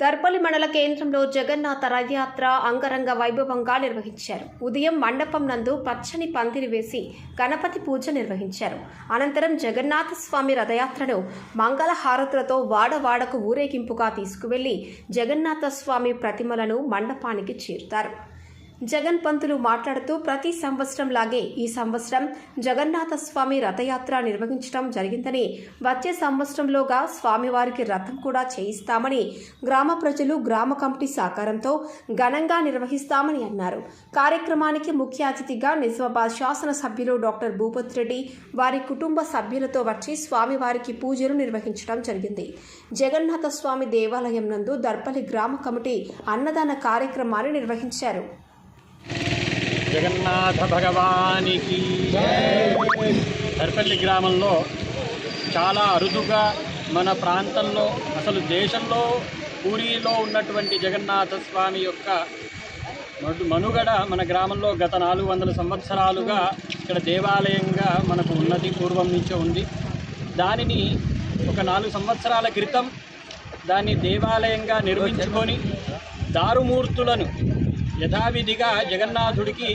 దర్పల్లి మండల కేంద్రంలో జగన్నాథ రథయాత్ర అంగరంగ వైభవంగా నిర్వహించారు. ఉదయం మండపం నందు పచ్చని పందిరి వేసి గణపతి పూజ నిర్వహించారు. అనంతరం జగన్నాథ స్వామి రథయాత్రను మంగళ హారతులతో వాడవాడకు ఊరేగింపుగా తీసుకువెళ్లి జగన్నాథ స్వామి ప్రతిమలను మండపానికి చేరుతారు. జగన్ పంతులు మాట్లాడుతూ ప్రతి సంవత్సరం లాగే ఈ సంవత్సరం జగన్నాథ స్వామి రథయాత్ర నిర్వహించడం జరిగిందని, వచ్చే సంవత్సరంలోగా స్వామివారికి రథం కూడా చేయిస్తామని, గ్రామ ప్రజలు గ్రామ కమిటీ సహకారంతో ఘనంగా నిర్వహిస్తామని అన్నారు. కార్యక్రమానికి ముఖ్య అతిథిగా నిజామాబాద్ శాసనసభ్యులు డాక్టర్ భూపత్ రెడ్డి వారి కుటుంబ సభ్యులతో వచ్చి స్వామివారికి పూజలు నిర్వహించడం జరిగింది. జగన్నాథ స్వామి దేవాలయం నందు దర్పల్లి గ్రామ కమిటీ అన్నదాన కార్యక్రమాన్ని నిర్వహించారు. జగన్నాథ భగవానికి దర్పల్లి గ్రామంలో చాలా అరుదుగా మన ప్రాంతంలో, అసలు దేశంలో పూరిలో ఉన్నటువంటి జగన్నాథ స్వామి యొక్క మనుగడ మన గ్రామంలో గత 400 సంవత్సరాలుగా ఇక్కడ దేవాలయంగా మనకు ఉన్నది, పూర్వం నుంచే ఉంది. దానిని ఒక 4 సంవత్సరాల క్రితం దాన్ని దేవాలయంగా నిర్మించుకొని దారుమూర్తులను యథావిధిగా జగన్నాథుడికి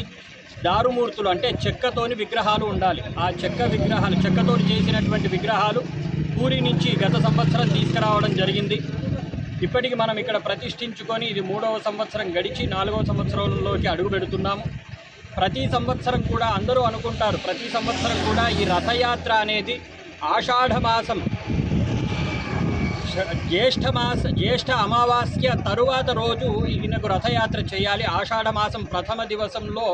దారుమూర్తులు అంటే చెక్కతోని విగ్రహాలు ఉండాలి. ఆ చెక్కతో చేసినటువంటి విగ్రహాలు పూరి నుంచి గత సంవత్సరం తీసుకురావడం జరిగింది. ఇప్పటికి మనం ఇక్కడ ప్రతిష్ఠించుకొని ఇది 3వ సంవత్సరం గడిచి 4వ సంవత్సరంలోకి అడుగు పెడుతున్నాము. ప్రతి సంవత్సరం కూడా అందరూ అనుకుంటారు, ప్రతి సంవత్సరం కూడా ఈ రథయాత్ర అనేది ఆషాఢమాసం జ్యేష్ఠ అమావాస్య తరువాత రోజు ఈయనకు రథయాత్ర చేయాలి. ఆషాఢమాసం ప్రథమ దివసంలో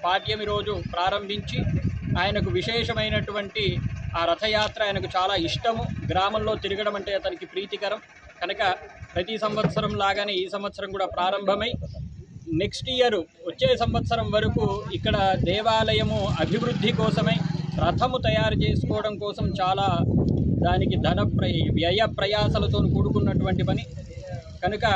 పాడ్యమి రోజు ప్రారంభించి ఆయనకు విశేషమైనటువంటి ఆ రథయాత్ర ఆయనకు చాలా ఇష్టము. గ్రామంలో తిరగడం అంటే అతనికి ప్రీతికరం కనుక ప్రతి సంవత్సరం లాగానే ఈ సంవత్సరం కూడా ప్రారంభమై నెక్స్ట్ ఇయర్ వచ్చే సంవత్సరం వరకు ఇక్కడ దేవాలయము అభివృద్ధి కోసమై రథము తయారు చేసుకోవడం కోసం చాలా దానికి వ్యయ ప్రయాసలతో కూడుకున్నటువంటి పని కనుక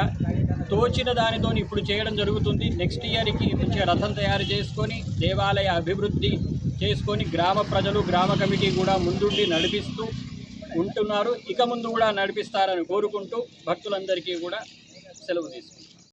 తోచిన దానితో ఇప్పుడు చేయడం జరుగుతుంది. నెక్స్ట్ ఇయర్కి మంచిగా రథం తయారు చేసుకొని దేవాలయ అభివృద్ధి చేసుకొని గ్రామ ప్రజలు గ్రామ కమిటీ కూడా ముందుండి నడిపిస్తూ ఉంటున్నారు. ఇక ముందు కూడా నడిపిస్తారని కోరుకుంటూ భక్తులందరికీ కూడా సెలవు తీసుకుంటారు.